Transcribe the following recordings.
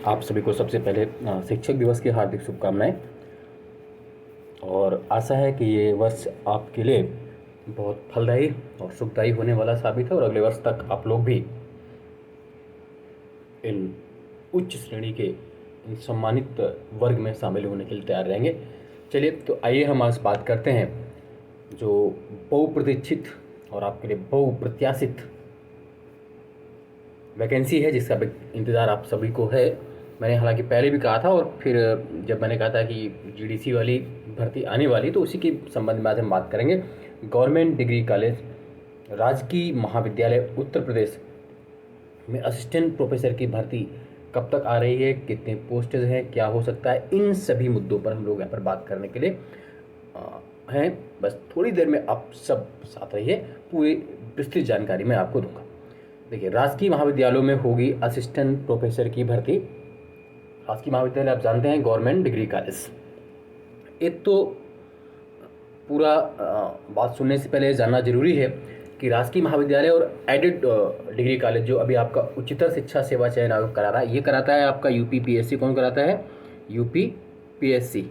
आप सभी को सबसे पहले शिक्षक दिवस की हार्दिक शुभकामनाएं। और आशा है कि ये वर्ष आपके लिए बहुत फलदायी और सुखदायी होने वाला साबित है और अगले वर्ष तक आप लोग भी इन उच्च श्रेणी के इन सम्मानित वर्ग में शामिल होने के लिए तैयार रहेंगे। चलिए तो आइए हम आज बात करते हैं जो बहुप्रतीक्षित और आपके लिए बहुप्रत्याशित वैकेंसी है जिसका इंतज़ार आप सभी को है। मैंने हालांकि पहले भी कहा था और फिर जब मैंने कहा था कि जीडीसी वाली भर्ती आने वाली तो उसी के संबंध में आज हम बात करेंगे। गवर्नमेंट डिग्री कॉलेज राजकीय महाविद्यालय उत्तर प्रदेश में असिस्टेंट प्रोफेसर की भर्ती कब तक आ रही है, कितने पोस्टेज हैं, क्या हो सकता है, इन सभी मुद्दों पर हम लोग यहाँ पर बात करने के लिए हैं। बस थोड़ी देर में आप सब साथ रहिए, पूरी विस्तृत जानकारी मैं आपको दूंगा। देखिए, राजकीय महाविद्यालयों में होगी असिस्टेंट प्रोफेसर की भर्ती। राजकीय महाविद्यालय आप जानते हैं गवर्नमेंट डिग्री कॉलेज। एक तो पूरा बात सुनने से पहले जानना जरूरी है कि राजकीय महाविद्यालय और एडेड डिग्री कॉलेज जो अभी आपका उच्चतर शिक्षा सेवा चयन आयोग करा रहा है, ये कराता है आपका यूपीपीएससी। कौन कराता है? यूपीपीएससी।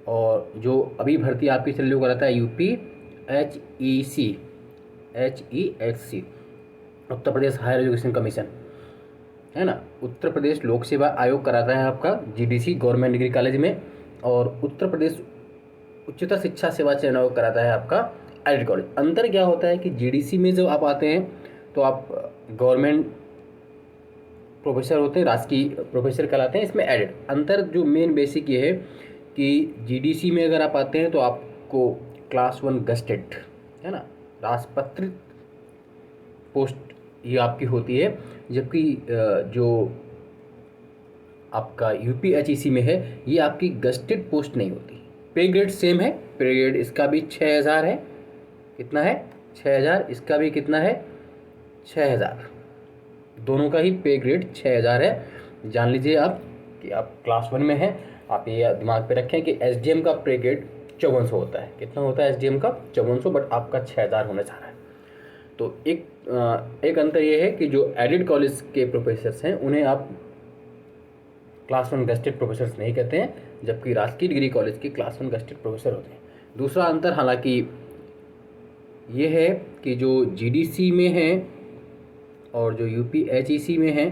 और जो अभी भर्ती आपकी चल रही वो कराता है यूपीएचईसी, HEHC, Uttar Pradesh higher education commission, है ना। उत्तर प्रदेश लोक सेवा आयोग कराता है आपका जीडीसी गवर्नमेंट डिग्री कॉलेज में, और उत्तर प्रदेश उच्चतर शिक्षा सेवा चयन आयोग कराता है आपका एडेड कॉलेज। अंतर क्या होता है कि जीडीसी में जब आप आते हैं तो आप गवर्नमेंट प्रोफेसर होते हैं, राजकीय प्रोफेसर कहलाते हैं। इसमें एडेड अंतर जो मेन बेसिक ये है कि जीडीसी में अगर आप आते हैं तो आपको क्लास 1 गस्टेड, है ना, राजपत्रित पोस्ट ये आपकी होती है, जबकि जो आपका यूपीएचईसी में है ये आपकी गस्टेड पोस्ट नहीं होती। पे ग्रेड सेम है, पे ग्रेड इसका भी 6000 है। कितना है? 6000। इसका भी कितना है? 6000। दोनों का ही पे ग्रेड 6000 है। जान लीजिए आप कि आप क्लास 1 में हैं। आप ये दिमाग पे रखें कि एसडीएम का पे ग्रेड 5400 होता है। कितना होता है एसडीएम का? 5400, बट आपका 6000 होने जा रहा है। तो एक अंतर ये है कि जो एडेड कॉलेज के प्रोफेसर्स हैं उन्हें आप क्लास 1 गस्टेड प्रोफेसर्स नहीं कहते हैं, जबकि राजकीय डिग्री कॉलेज के क्लास 1 गस्टेड प्रोफेसर होते हैं। दूसरा अंतर हालांकि ये है कि जो जीडीसी में है और जो यूपीएचईसी में है,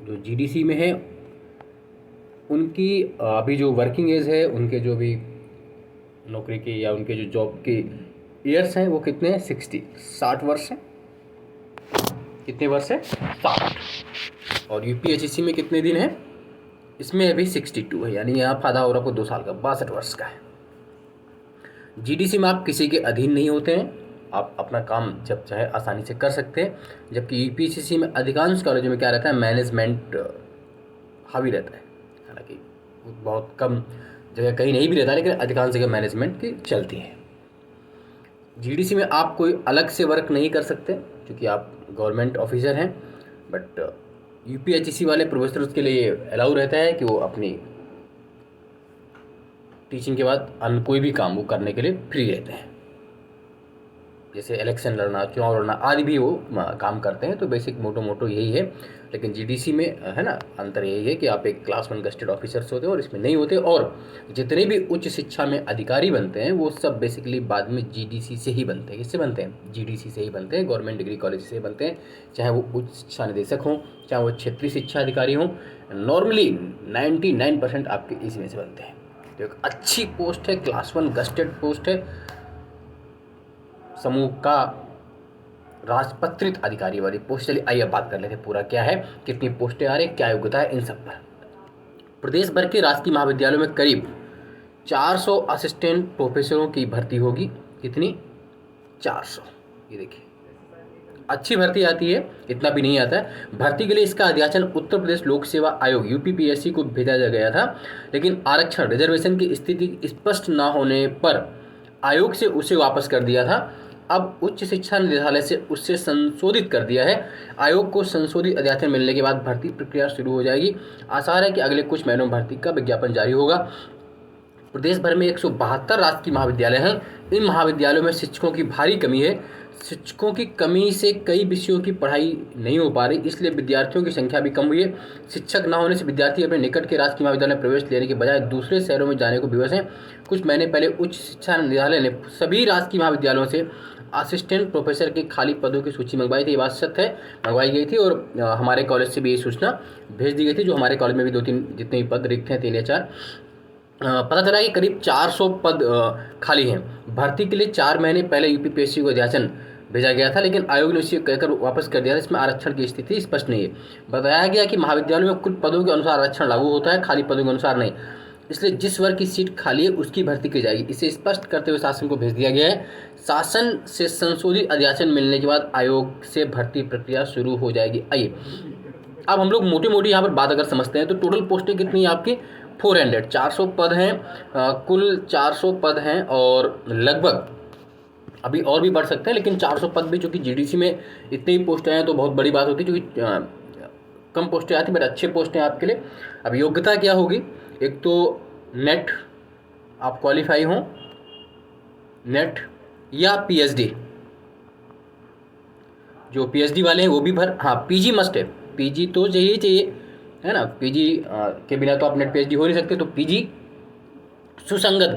जो जीडीसी में है उनकी अभी जो वर्किंग एज है, उनके जो भी नौकरी की या उनके जो जॉब के ईयर्स हैं वो कितने हैं? 60 वर्ष हैं। कितने वर्ष है? 60। और यूपीएचईसी में कितने दिन है? इसमें अभी 62 है, यानी यहाँ फायदा हो रहा आपको 2 साल का, 62 वर्ष का है। जीडीसी में आप किसी के अधीन नहीं होते हैं, आप अपना काम जब चाहे आसानी से कर सकते हैं, जबकि यूपीएचईसी में अधिकांश कॉलेजों में क्या रहता है? मैनेजमेंट हावी रहता है। हालांकि बहुत कम जगह, कहीं नहीं भी रहता, लेकिन अधिकांश जगह मैनेजमेंट की चलती है। जीडीसी में आप कोई अलग से वर्क नहीं कर सकते क्योंकि आप गवर्नमेंट ऑफिसर हैं, बट यूपीएचईसी वाले प्रोफेसर उसके लिए अलाउ रहता है कि वो अपनी टीचिंग के बाद अन्य कोई भी काम वो करने के लिए फ्री रहते हैं, जैसे इलेक्शन लड़ना, चुनाव लड़ना आदि भी वो काम करते हैं। तो बेसिक मोटो यही है। लेकिन जीडीसी में, है ना, अंतर यही है कि आप एक क्लास 1 गस्टेड ऑफिसर्स होते हैं और इसमें नहीं होते। और जितने भी उच्च शिक्षा में अधिकारी बनते हैं वो सब बेसिकली बाद में जीडीसी से ही बनते हैं। किससे बनते हैं? जीडीसी से ही बनते हैं, गवर्नमेंट डिग्री कॉलेज से बनते हैं, चाहे वो उच्च शिक्षा निदेशक हों, चाहे वो क्षेत्रीय शिक्षा अधिकारी हों। नॉर्मली 99% आपके इसी में से बनते हैं। तो एक अच्छी पोस्ट है, क्लास 1 गस्टेड पोस्ट है, समूह का राजपत्रित अधिकारी वाली पोस्ट। चलिए आइए बात कर लेते हैं पूरा क्या है, कितनी पोस्टें आ रही, क्या योग्यता है, इन सब पर। प्रदेश भर के राजकीय महाविद्यालयों में करीब 400 असिस्टेंट प्रोफेसरों की भर्ती होगी। कितनी? 400। ये देखिए, अच्छी भर्ती आती है, इतना भी नहीं आता है। भर्ती के लिए इसका अध्याचन उत्तर प्रदेश लोक सेवा आयोग यूपीपीएससी को भेजा गया था, लेकिन आरक्षण रिजर्वेशन की स्थिति स्पष्ट न होने पर आयोग से उसे वापस कर दिया था। अब उच्च शिक्षा निदेशालय से उससे संशोधित कर दिया है। आयोग को संशोधित अध्याचन मिलने के बाद भर्ती प्रक्रिया शुरू हो जाएगी। आसार है कि अगले कुछ महीनों में भर्ती का विज्ञापन जारी होगा। प्रदेश भर में 172 राजकीय महाविद्यालय हैं। इन महाविद्यालयों में शिक्षकों की भारी कमी है। शिक्षकों की कमी से कई विषयों की पढ़ाई नहीं हो पा रही, इसलिए विद्यार्थियों की संख्या भी कम हुई है। शिक्षक न होने से विद्यार्थी अपने निकट के राजकीय महाविद्यालय में प्रवेश लेने के बजाय दूसरे शहरों में जाने को विवश हैं। कुछ महीने पहले उच्च शिक्षा निदेशालय ने सभी राजकीय महाविद्यालयों से असिस्टेंट प्रोफेसर के खाली पदों की सूची मंगवाई थी। ये बात सत्य है, मंगवाई गई थी और हमारे कॉलेज से भी ये सूचना भेज दी गई थी। जो हमारे कॉलेज में भी 2-3 जितने भी पद रिक्त हैं, 3 या 4, पता चला कि करीब 400 पद खाली हैं। भर्ती के लिए 4 महीने पहले यूपीपीएससी को अध्याचन भेजा गया था, लेकिन आयोग ने उसे कहकर वापस कर दिया था। इसमें आरक्षण की स्थिति स्पष्ट नहीं है। बताया गया कि महाविद्यालयों में कुल पदों के अनुसार आरक्षण लागू होता है, खाली पदों के अनुसार नहीं। इसलिए जिस वर्ग की सीट खाली है उसकी भर्ती की जाएगी। इसे स्पष्ट करते हुए शासन को भेज दिया गया है। शासन से संशोधित अध्याचन मिलने के बाद आयोग से भर्ती प्रक्रिया शुरू हो जाएगी। आइए अब हम लोग मोटी मोटी यहाँ पर बात अगर समझते हैं तो टोटल पोस्टें कितनी है आपकी? 400, 400 पद हैं, कुल 400 पद हैं और लगभग अभी और भी बढ़ सकते हैं, लेकिन 400 पद भी चूँकि जीडीसी में इतनी ही पोस्टें हैं तो बहुत बड़ी बात होती है, क्योंकि कम पोस्टें आती बट अच्छे पोस्टें आपके लिए। अब योग्यता क्या होगी? एक तो नेट आप क्वालिफाई हों, नेट या पीएचडी। जो पीएचडी वाले हैं वो भी पीजी मस्ट है, पीजी तो चाहिए है ना। पीजी के बिना तो आप नेट पीएचडी हो नहीं सकते। तो पीजी सुसंगत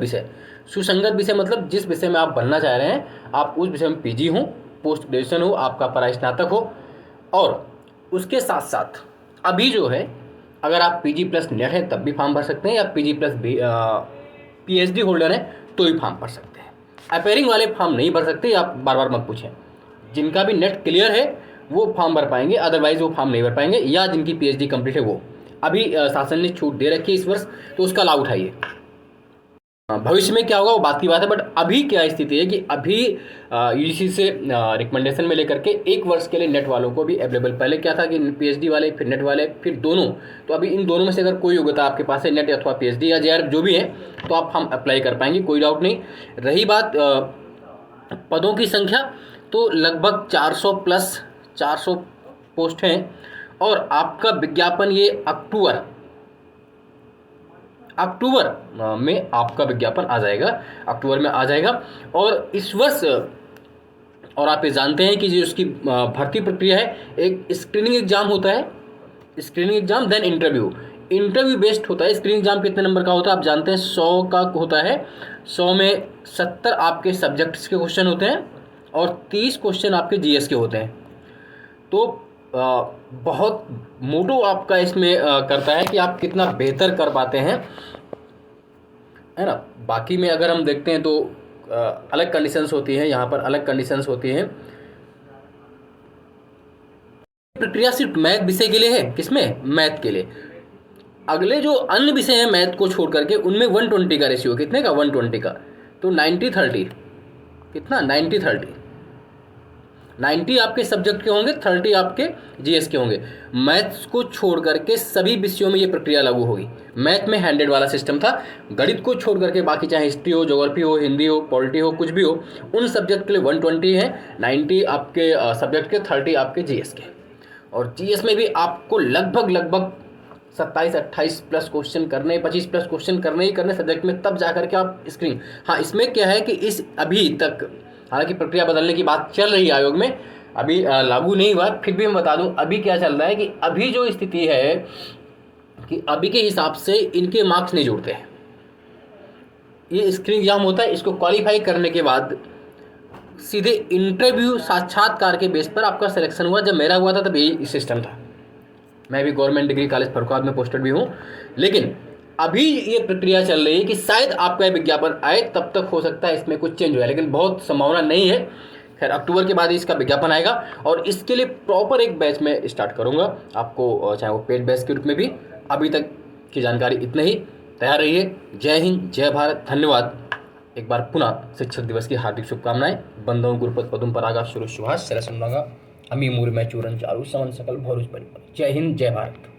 विषय मतलब जिस विषय में आप बनना चाह रहे हैं आप उस विषय में पीजी हो, पोस्ट ग्रेजुएशन हो, आपका पढ़ाई स्नातक हो। और उसके साथ साथ अभी जो है अगर आप पीजी प्लस नेट हैं तब भी फॉर्म भर सकते हैं, या पीजी प्लस पीएचडी होल्डर हैं तो भी फॉर्म भर सकते हैं। अपेयरिंग वाले फॉर्म नहीं भर सकते, आप बार बार मत पूछें। जिनका भी नेट क्लियर है वो फॉर्म भर पाएंगे, अदरवाइज वो फॉर्म नहीं भर पाएंगे, या जिनकी पीएचडी कंप्लीट है वो। अभी शासन ने छूट दे रखी है इस वर्ष, तो उसका लाभ उठाइए। भविष्य में क्या होगा वो बात की बात है, बट अभी क्या स्थिति है कि अभी यूजीसी से रिकमेंडेशन में लेकर के 1 वर्ष के लिए नेट वालों को भी अवेलेबल। पहले क्या था कि पीएचडी वाले फिर नेट वाले फिर दोनों। तो अभी इन दोनों में से अगर कोई योग्यता आपके पास है, नेट अथवा पीएचडी या जेआरएफ जो भी है, तो आप हम अप्लाई कर पाएंगे, कोई डाउट नहीं। रही बात पदों की संख्या, तो लगभग 400 प्लस 400 पोस्ट हैं और आपका विज्ञापन ये अक्टूबर में आपका विज्ञापन आ जाएगा, अक्टूबर में आ जाएगा। और इस वर्ष और आप ये जानते हैं कि जो उसकी भर्ती प्रक्रिया है, एक स्क्रीनिंग एग्जाम होता है, screening exam then interview based होता है। स्क्रीनिंग एग्जाम कितने नंबर का होता है आप जानते हैं? 100 का होता है। 100 में 70 आपके सब्जेक्ट्स के क्वेश्चन होते हैं और 30 क्वेश्चन आपके जीएस के होते हैं। तो बहुत मोटो आपका इसमें करता है कि आप कितना बेहतर कर पाते हैं, है ना। बाकी में अगर हम देखते हैं तो अलग कंडीशंस होती हैं, यहाँ पर अलग कंडीशंस होती हैं। प्रक्रिया सिर्फ मैथ विषय के लिए है, किसमें? मैथ के लिए। अगले जो अन्य विषय हैं मैथ को छोड़ करके उनमें 120 का रेशियो, कितने का? 120 का। तो 90-30 कितना? 90-30। 90 आपके सब्जेक्ट के होंगे, 30 आपके जीएस के होंगे। मैथ्स को छोड़ करके सभी विषयों में ये प्रक्रिया लागू होगी। मैथ में 100 वाला सिस्टम था, गणित को छोड़ करके बाकी चाहे हिस्ट्री हो, ज्योग्राफी हो, हिंदी हो, पॉलिटी हो, कुछ भी हो, उन सब्जेक्ट के लिए 120 है। 90 आपके सब्जेक्ट के, 30 आपके जीएस के। और जीएस में भी आपको लगभग 27-28 प्लस क्वेश्चन करने, 25 प्लस क्वेश्चन करने ही करने सब्जेक्ट में, तब जा करके आप स्क्रीन। हाँ, इसमें क्या है कि इस अभी तक हालांकि प्रक्रिया बदलने की बात चल रही है आयोग में, अभी लागू नहीं हुआ, फिर भी मैं बता दूं अभी क्या चल रहा है कि अभी जो स्थिति है कि अभी के हिसाब से इनके मार्क्स नहीं जुड़ते हैं। ये स्क्रीन एग्जाम होता है, इसको क्वालिफाई करने के बाद सीधे इंटरव्यू साक्षात्कार के बेस पर आपका सिलेक्शन हुआ। जब मेरा हुआ था तब यही सिस्टम था। मैं भी गवर्नमेंट डिग्री कॉलेज फर्रुखाबाद में पोस्टेड भी हूँ, लेकिन अभी ये प्रक्रिया चल रही है कि शायद आपका विज्ञापन आए, तब तक हो सकता है इसमें कुछ चेंज हुआ, लेकिन बहुत संभावना नहीं है। खैर, अक्टूबर के बाद ही इसका विज्ञापन आएगा और इसके लिए प्रॉपर एक बैच में स्टार्ट करूँगा आपको, चाहे वो पेड बैच के रूप में भी। अभी तक की जानकारी इतने ही। तैयार रहिए। जय हिंद, जय भारत, धन्यवाद। एक बार पुनः शिक्षक दिवस की हार्दिक शुभकामनाएं। बंदों गुरुपद पदुम परागा शुरू सुहास सरसुनागा अमी मूर में चूरन चारू समन सकल भौरुज परिपल। जय हिंद, जय भारत।